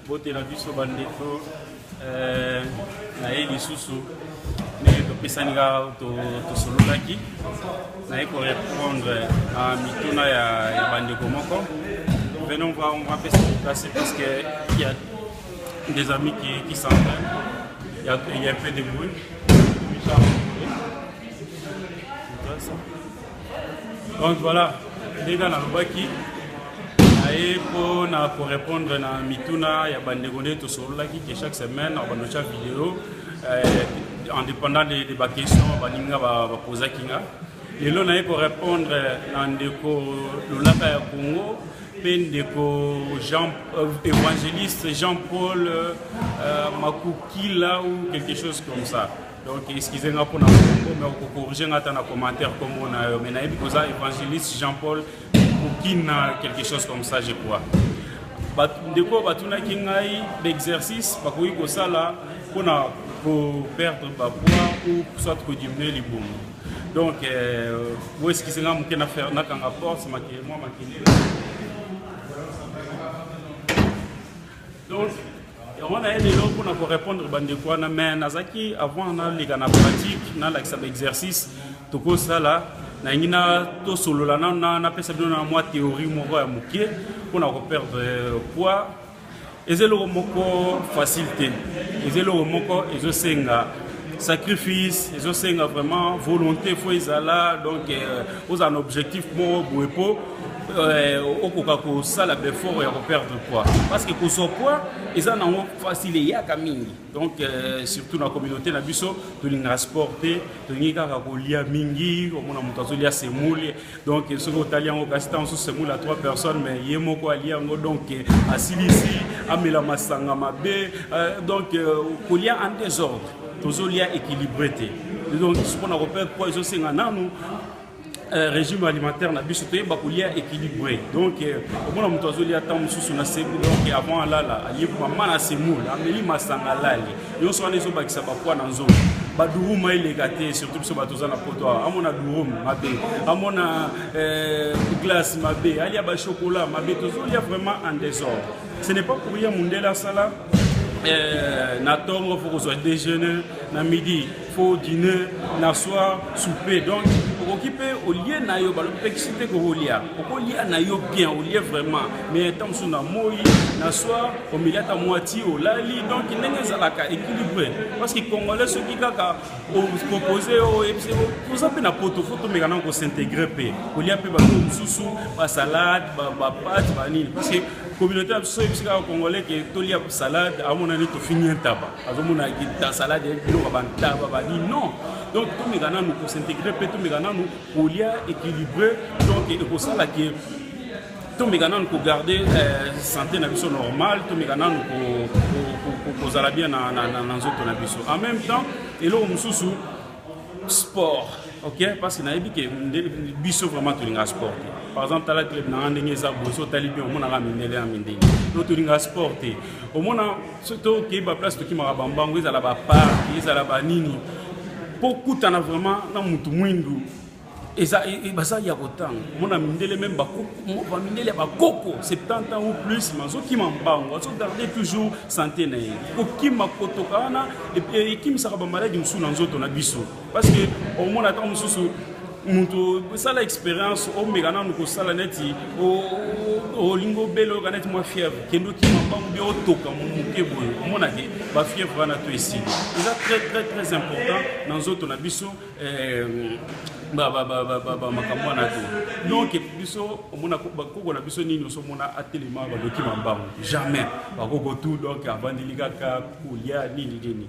bote la biso bandeko na eli susu ne to pesanga to sololaki na ko répondre à mituna ya bandeko moko. Venons voir, on va passer parce que il y a des amis qui s'entraînent. Il y a un peu de bruit. Donc voilà, les gars dans le baki. Pour répondre à mituna ya bandegone to sololaki que chaque semaine on va chaque vidéo en dépendant des questions baninga va poser kinga et là on a pour répondre à ndeko lolaka ya Congo pendeko Jean évangéliste Jean-Paul Makukila ou quelque chose comme ça. Donc excusez-moi pour nous mais on corriger dans les commentaires comme on a mais naïbi koza évangéliste Jean-Paul Makukina quelque chose comme ça je crois. Ndeko batuna kingai d'exercice bakoyi ko sala pour perdre poids ou soit pour diminuer les boum. Donc où est-ce qu'ils ont qu'à faire na kanga porte c'est moi donc on a aidé l'autre pour répondre bandeko na mais nazaki avant na les gana pratique na l'examen exercice to ko sala na ngina to solo la na pesa na moi théorie moko ya mukie pour na perdre poids ezelo moko facilité ezelo moko ezosenga sacrifice ezosenga vraiment volonté faut ezala donc aux un objectif mo boepo okoka ko sala befort ya perdre poids parce que ko so poids eza na facile ya kamingi donc surtout na communauté na biso to linga sporter to linga ka ko lia mingi ko mona muto azolia semoule donc ce ko tali en occasion sous semoule à 3 personnes mais yemo ko alia ngo donc asilisi amela masanga mabe donc ko lia en désordre tozolia équilibré donc ce qu'on a repère poids zo senga nanu régime alimentaire na biso to bakulia équilibré donc on muto azolia tant mususu na sebu donc avant alala aliku mama na semoule ameli masanga lali yo so ane zo bakisa ba poids na nzoto baduruma ile gâté surtout biso batoza na poto amona durum mabe amona glace mabe alia ba chocolat mabe tozolia vraiment en désordre. Ce n'est pas pour rien mundela sala na tongo faut qu'on déjeuner na midi faut dîner na soir souper donc pour occuper au lieu na yo balo pexité ko lia ko lia na yo bien au lieu vraiment mais tant sur na moi na soir au milieu ta moitié au lali donc ndenge zalaka équilibré parce que congolais ceux qui kaka proposer au vous appelez na poto faut mais quand on s'intégrer pe au lieu pe ba mususu ba salade ba pâte ba nini parce que communauté absolue congolais qui tolia salade à mon avis to finir taba azomona ta salade bilo ba taba ba ni non donc tout mes gars nous pour s'intégrer peut tout mes gars nous pour lia équilibré donc et pour ça là qui tout mes gars nous pour garder santé na biso normal tout mes gars nous pour za bien na nzoto na biso en même temps et là mususu sport. Ok, parce que na ebi que biso vraiment to linga sport. Par exemple, tala club na ndenge za boso tali bien on a minele na mindenge. Do to linga sport. Au mona surtout que ba place to ki marabamba ngwe za la ba part, za la ba nini. Beaucoup tana vraiment na mutu mwindu. Eza baza ya kotang. Mona mindele même ba koko, ba mindele ba koko 70 ans ou plus, mazo ki mambango, so garder toujours santé na ye. Ko ki makotoka na et puis ki misaka ba maladie musu na nzoto na biso. Parce que au mona ta mususu mutu ça l'expérience au megana nuko sala neti au lingo belo ganeti moi fièvre kendo ki mambango bi otoka muke boyo. Mona ke ba fièvre na to ici. C'est très important na nzoto na biso makambo na to donc biso omona koko na biso nini so mona atelema ba doki mambango jamais ba koko tout donc abandilika ka kulia nini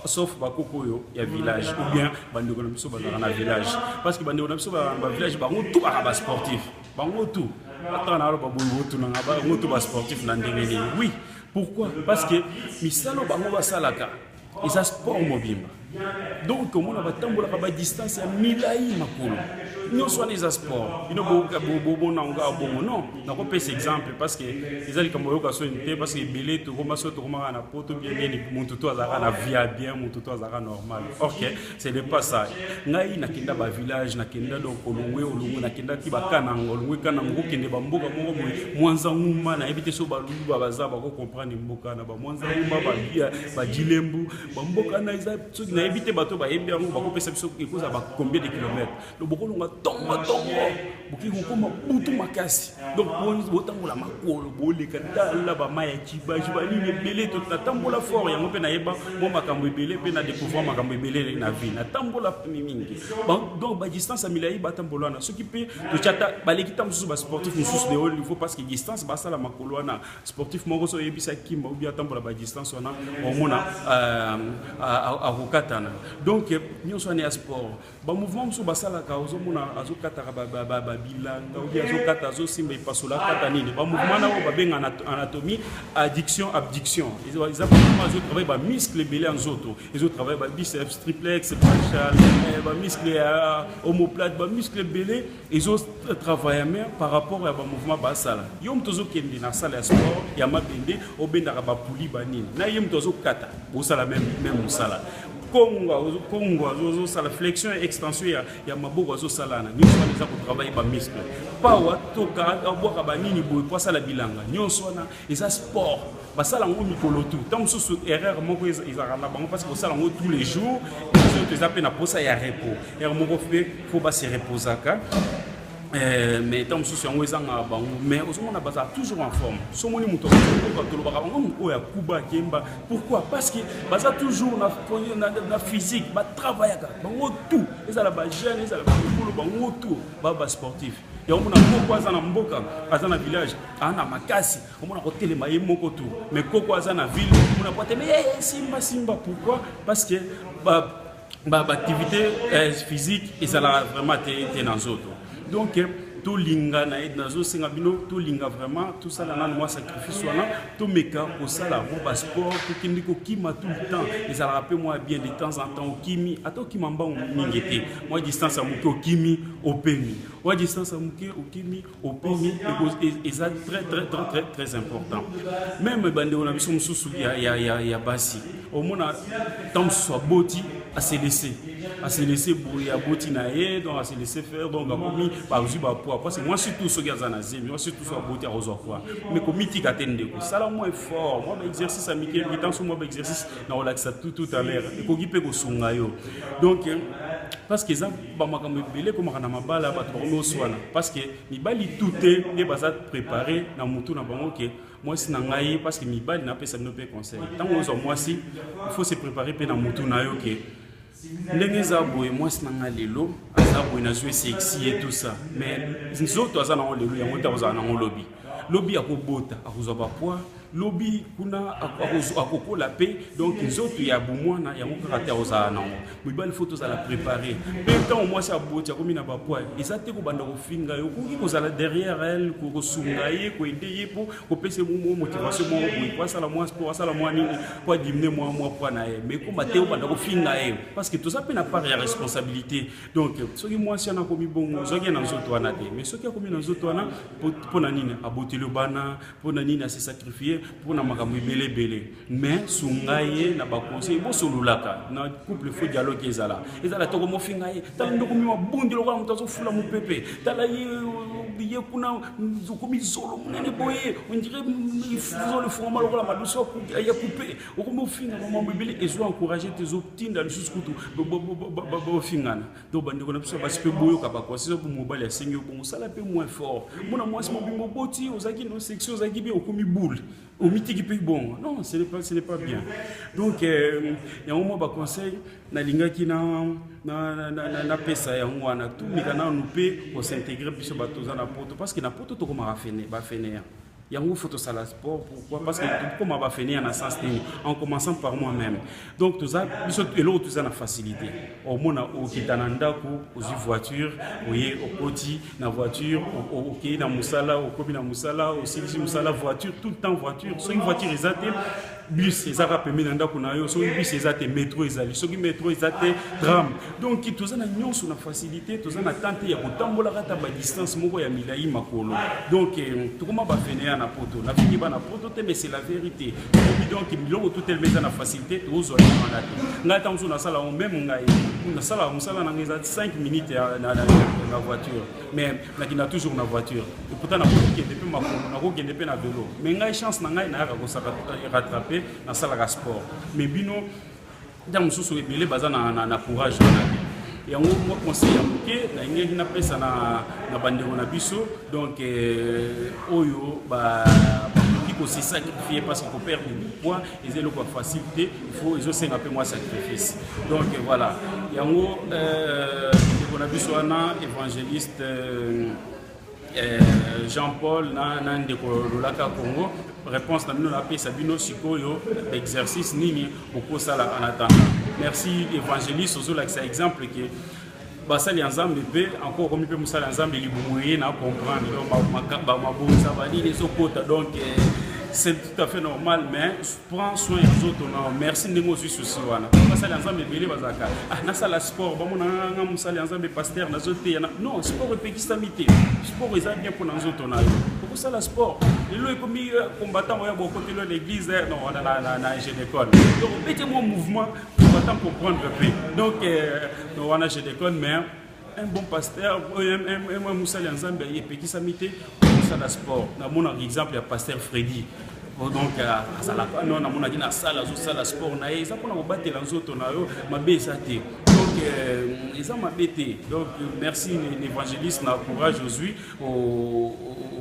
sauf ba koko yo ya village ou bien bandeko na biso ba na village parce que bandeko na biso ba village ba tout ba sportif bango tout attends na ba boyo tout na ba tout ba sportif na ndenge nini oui pourquoi parce que misalo bango ba salaka et ça sport mobile donc on a ba tambola ba distance ya milai makolo nous sommes des sport. Nous avons non. Nous avons pas cet exemple parce que les alliés comme parce que belé tout comme ça tout comme on a poto bien mon tout azara na via bien mon tout azara normal. OK, ce n'est pas ça. Ngai na kenda ba village na kenda do kolongwe olongwe na kenda ki ba kana ngolongwe kana ngokende ba mboka moko mwanza nguma na éviter so ba lulu ba baza ba ko comprendre mboka na ba mwanza nguma ba bia ba jilembu ba mboka na isa so na éviter bato ba yembe ngo ba ko pesa biso ikoza ba combien de kilomètres. Le boko longa tongo boki ko koma butu makasi. Donc botangola makolo boleka dala ba maya kiba jiba nini belé to tambola fort yango pe na yeba mo makambo belé pe na découvrir makambo belé na vie na tambola mingi. Donc ba distance à milai ba tambola na ce qui peut to chata baleki tam sous ba sportif sous de haut niveau parce que distance ba sala makolo na sportif moko so yebisa kimba ou bien tambola ba distance on a au mona à rokatana. Donc nous sommes en sport ba mouvement sous ba sala ka ozo mona azokata ba bilanga ou bien azokata zo simba ipasola kata nini ba mouvement na ba benga anatomie addiction abduction ils travaillent ba muscle belé en zoto ils travaillent ba biceps triplex brachial ba muscle omoplate ba muscle belé ils ont travaillé par rapport à ba mouvement ba sala yom tozo kendi na salle sport ya mabende obenda ba puli ba nini na yom tozo kata bo sala même sala Congo, la flexion et extension, il y a maboko zo salana. Nous sommes déjà pour travailler ba muscle. Power toka aboka ba nini boy kwa sala bilanga. Nous sommes les sport. Ba sala ngo mikolo tout. Tant sous erreur moko ils arrangent bango parce que sala ngo tous les jours. Ils ont appelé na posa ya repos. Erreur moko faut pas se reposer ka. Mais tant que ce soit mais on a toujours en forme. Pourquoi? Parce que baza toujours na physique, ba travail tout. Ils la jeune, ils la tout, ba sportif. Il y a un mboka, azana village, ana makasi, on a côté les mailles moko tout. Mais koko azana ville, on a pas mais simba pourquoi? Parce que activité physique et ça la vraiment été dans autres. Donc, tout linga na nazo singabino tout linga vraiment tout ça là moi sacrifice là tout meka au sala moi sport tout kindiko kima tout le temps ils a rappelé moi bien de temps en temps au kimi ato kimamba mingete moi distance à muke au kimi au pemi moi distance à muke au kimi au pemi et ça très important même bande on a vu son sous il y a basi au moins tant soit boti à se laisser bouillir à boti naé donc à se laisser faire donc à commis par parce que moi surtout ce gars en Asie moi surtout sur boti à rose quoi mais comme mythique attendre quoi ça là moi fort moi exercice à Mickey temps sur moi exercice na relaxa tout à l'heure et ko gipe ko sunga yo donc parce que ça ba makambo belé comme kana mabala ba to swana parce que mibali tout est basa préparé na mutu na bango que moi si nangai parce que mibali na pesa no pe conseil tant aux moi si il faut se préparer pe na mutu na yo que ndenge za boye moi si nanga lelo za boye na jouer sexy et tout ça mais nzoto azana ngo lelo yango ta ozana ngo lobby akobota akozwa ba poids lobby kuna akokola pe donc nzoto ya bomwana yango kaka ozana nango mibali faut tous la préparer même temps moi ça boti akomi na ba poids ezate ko banda ko finga yo ko kozala derrière elle ko sunga ye ko aider ye ko pese mo motivation mo ko sala moi sport sala moi nini ko diminuer moi poids na ye mais ko mateo banda ko finga ye parce que tout ça peut na part ya responsabilité donc ce qui moi si on a komi bon zoki na nzoto wana te mais ce qui a komi na nzoto wana pour na nini aboti le bana pour na nini à se sacrifier pour na makambo belé mais sungaye na ba conseil bo solulaka na couple faut dialogue ezala to ko mo fingaye tala ndoko mi mabundi lo kwa mutazo fula mu pepe tala ye kuna zokomi zolo munene boye on dirait il faut le format lo la maduso ya couper o ko mo finga makambo belé ezo encourager tes optinda le suskutu bo fingana do bandiko na biso ba sipe boyo ka ba kwa siso pour mobile ya senyo bon ça la peu moins fort mona moi si mobimbo boti ozaki no section ozaki bi okomi boule au mythique pays bon non ce n'est pas bien donc il y a un moment conseil na lingaki na pesa ya ngwana tout mikana nous peut pour s'intégrer biso batoza na poto parce que na poto to koma ba fene il y a un photo sur le sport pourquoi parce que comme on va finir en sens en commençant par moi-même donc tout ça et l'autre tout ça la facilité au mona au kitananda aux voitures voyez au petit na voiture au na musala au kobi na musala au silisi musala voiture tout le temps voiture soit une voiture exatée bus ezaka pembeni na ndako na yo soki bus eza te métro ezali soki métro eza te tram donc toza na nyonso na facilité toza na tante ya kotambola kata ba distance moko ya milai makolo donc tokoma bafeneya na poto nafiki bana poto te mais c'est la vérité donc biloko tout tel meza na facilité tozwa yamana te ngai ntango so nasala même ngai nasala mosala na ngai eza 5 minutes na voiture mais nakina toujours na voiture et pourtant nakokende mpe makolo nakokende mpe na vélo mais ngai chance na ngai nayaka kosaka rattraper nasalaka sport mais bino ntango mosusu ebele baza na courage wana te yango mwa conseil ya moke nalingi napesa na bandeko na biso donc oyo aussi sacrifier parce qu'il faut perdre du poids et c'est le quoi facilité il faut ils ont 5 peu moins sacrifice donc voilà yango on a vu sur un évangéliste Jean-Paul na ndeko lolaka Congo réponse na bino na pesa bino sikoyo exercice nini beaucoup ça en attendant merci évangéliste ozo like ça exemple que basali ensemble pe encore comme peut musala ensemble libumoye na comprendre donc mabonza bali les okota donc c'est tout à fait normal mais prends soin des autres merci ndenge ozwi souci wana basali ensemble ebele bazaka nasala sport bamona nga musali ensemble pasteur nazote non sport epekisami te sport eza bien mpona nzoto na yo okosala sport lelo ekomi combattant oya bokote lo l'église non na jeune école donc opete mo mouvement combattant pour prendre le paix donc wana jeune école mais un bon pasteur un musali ensemble epekisami te okosala sport namona exemple ya pasteur Freddy donc azalaka non namonaki na sala azosala sport na ye eza mpona kobatela nzoto na yo mabe eza te donc eza mabe te donc merci l'évangéliste na courage ozwi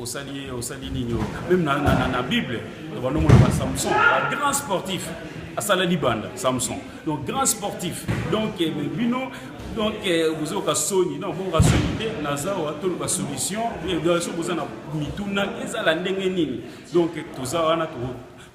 osali nini même na bible banomona ba Samson un grand sportif asala libanda Samson donc grand sportif donc bino donc vous avez une soni non bon rationalité nazawa to ba solution et de so vous na mituna ezala ndenge nini donc toza wana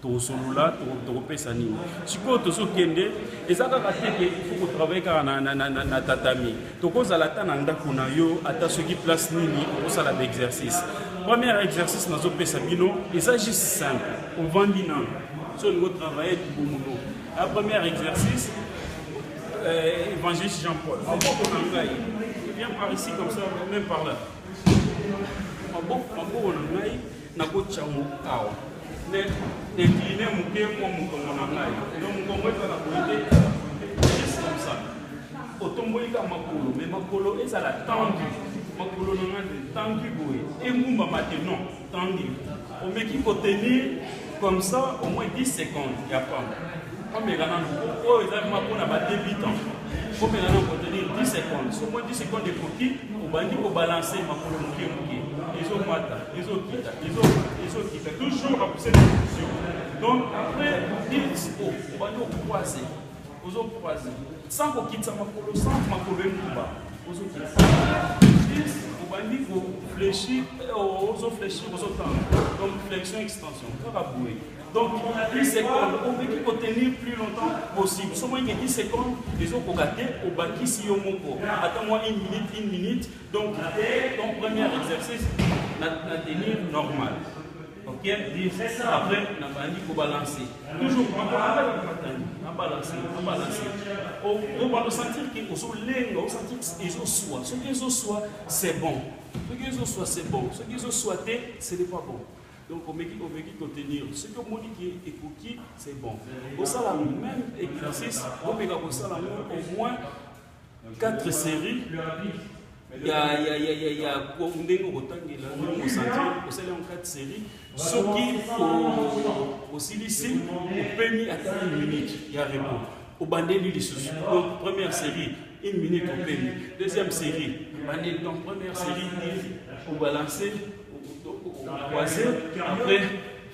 to solola to pesa nini siko to so kende ezaka kateke il faut travailler car na tatami to kozala ta na ndako na yo ata soki place nini osala l'exercice premier exercice nazo pesa bino eza juste simple on vandi na so le travailler pour mono la premier exercice évangéliste Jean-Paul. Il vient par ici comme ça, même par là. Comme ça, au moins 10 secondes. Il y a pas. Comme les gens ont débutants, comme les gens ont tenir 10 secondes, au moins 10 secondes de coquille, on va dire balancer ma pour le mouquet. Ils ont mata, ils ont quitté, toujours à pousser la position. Donc après 10 on va dire croiser, aux autres croiser. Sans qu'on quitte ça, ma pour le sang, ma pour le mouba, aux autres quitter. On va dire qu'on fléchit, aux autres fléchir, aux autres temps. Donc flexion, extension, caraboué. Donc, 10 secondes, on veut qu'il tenir plus longtemps possible. Seulement, il y a 10 secondes, les autres gâtés, au bâti, si on monte. Attends-moi une minute. Donc, ton premier exercice, la tenir normal. Ok? Après, on a dit balancer. Toujours, on va balancer. On va sentir qu'il faut on va sentir qu'ils ont soin. Ce qu'ils ont soin, c'est bon. Ce qu'ils ont soin, c'est bon. Ce qu'ils ont souhaité, ce n'est pas bon. Donc, on veut contenir. Ce que mon dit est cookie, c'est bon. Au salaire, même exercice, on veut au moins 4 séries. Il y a en 4 séries. Ce qui aussi lycée, au permis à 1 minute, il y a repos. Au bandé, donc première série, 1 minute au permis. Deuxième série, bandé, donc première série, au balancer. Croiser, après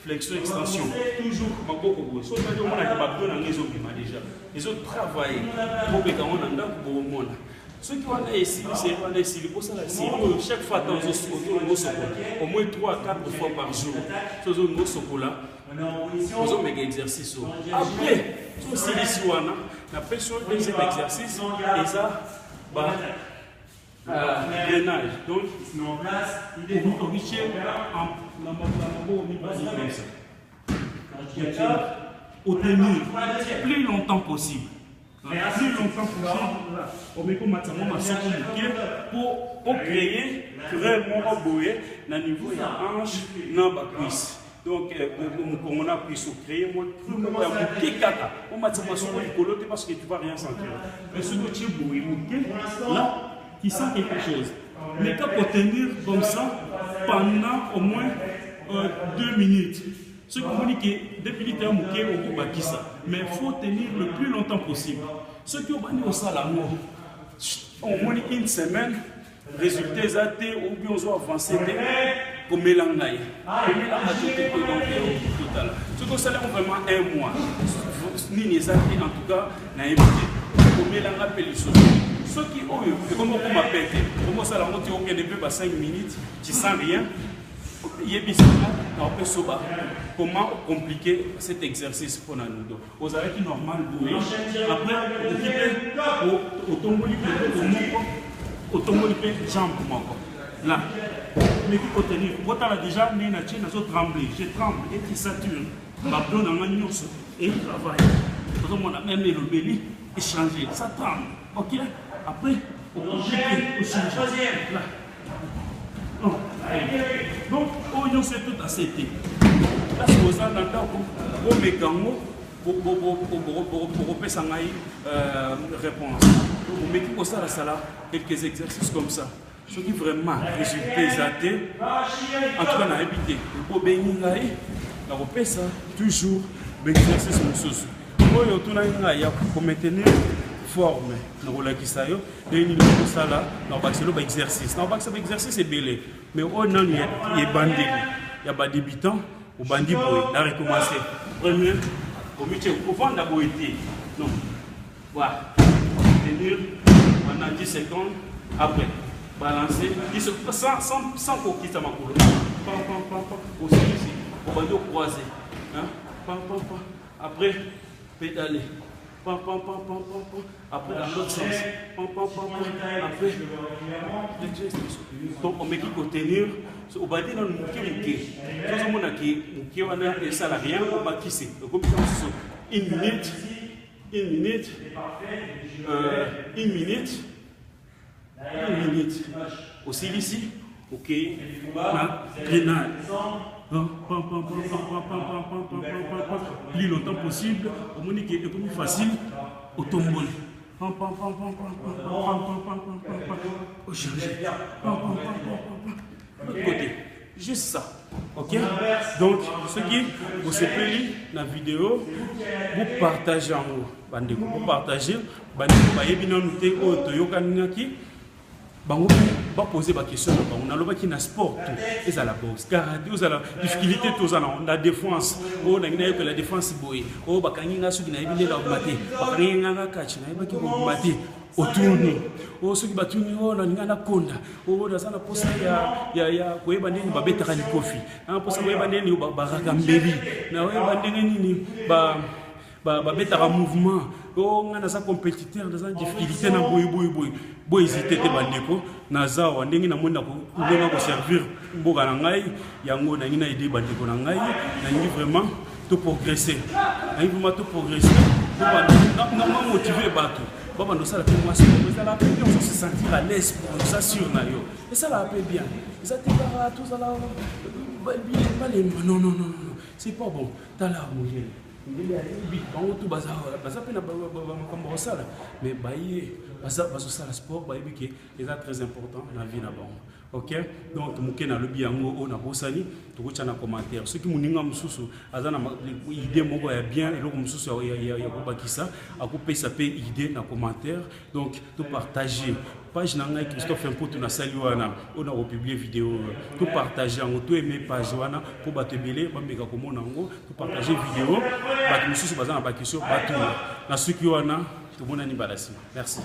flexion extension toujours maboko so pas on a pas dans les autres déjà les autres travaillent pour que on anda pour monde ceux qui ont ici c'est ici pour ça chaque fois dans au moins 3 4 fois par jour ce nos sokola nous avons un exercice après tout c'est ici wana la pression deuxième exercice et ça bah drainage. Donc, il est obligé en tenir plus longtemps possible. Plus longtemps possible, on met comme pour créer vraiment un boyer dans le niveau de la hanche, dans la cuisse. Donc, on a pu se créer, on m'a dit parce que tu ne vas rien sentir. Mais ce que tu es bourré, là, tu sens quelque chose. Mais quand pour tenir comme ça pendant au moins 2 minutes, ce qui veut dire que depuis le temps, mais il faut tenir le plus longtemps possible. Ce qui ont banni au salon, au moins une semaine, résultat exact, ou bien on va avancer pour mélanger. Ce que ça a vraiment 1 mois. Ni les actes, en tout cas, n'a évité. Pour mélanger les choses. Ceux qui ont eu, comme on m'appelle, comment ça l'a monté au Canada, 5 minutes, tu ne sens rien. Comment compliquer cet exercice pour nous? Vous avez une normale bouée. Après, au tombeau de jambe. Là, mais qui peut tenir? Quand on a déjà tremblé, je tremble et qui sature. Babdo dans ma nuance et il travaille. On a même le belly échangé. Ça tremble. Ok? Après, on change. Là. Donc, on sait tout accepté. Là, c'est aux gens pour mes gangs, pour réponse. Pour mettre pour ça, quelques exercices comme ça. Ce qui vraiment résultat exacté, en tout cas, on a évité. Pour bénir, on repère ça toujours, l'exercice sous. Pour maintenir forme, on a dit ça, il y a exercice. L'exercice est belé, mais on a des bandits, il y a des débutants, ou bandits boy, on a recommencé. Premier, au fond de la boîtier. Non, voilà, tenir pendant 10 secondes, après, balancer, sans qu'on quitte ma couleur. Aussi ici, on va croiser. Après, pédaler. Après, dans l'autre sens. Après, donc, on met qui pour tenir. On va dire dans le mouké. Tout le monde a qui est salarié, on va qui c'est. Donc, une minute. Aussi ici, ok. Grenade. Plus longtemps possible, au moins qui est plus facile, au tombeau. Au changer. L'autre côté, juste ça. Ok? Donc, ce qui vous se plaît dans la vidéo, vous partagez en haut. Vous partagez, vous poser des questions. On a le sport, tout. La boxe, karaté, la difficulté, la défense. On a la défense. On a au tourner au ceux qui battent on a ngana konda o da sana posa ya koyeba ndeni babetaka likofi na posa koyeba ndeni baraka mbeli na koyeba ndeni ba betaka mouvement o ngana sa compétiteur dans une difficulté na boy hésiter te bandeko na zawa ndenge na mona ko ndenge ko servir mboka na ngai yango na ngina aider bandeko na ngai na ngi vraiment tout progresser na ngi vraiment tout progresser na motiver bato. On se sentir à l'aise pour ça sur Nayo. Et ça la paix bien. Ça te va tous à la. Non, c'est pas bon. T'as la mouille. Mais ça sport c'est très important dans la vie. Ok, donc muke na lobi yango on a bosani to ko tchana commentaire ceux qui muninga mususu azana idée moko ya bien et loko mususu ya ko bakisa akopesa pe idée na commentaire donc to partager page na ngai Christophe Mputu na sali wana on a publier vidéo to partager yango to aimer page wana pour batebele ba meka ko mona yango to partager vidéo ba mususu bazana bakisho batu na suki wana to mona ni balasi merci.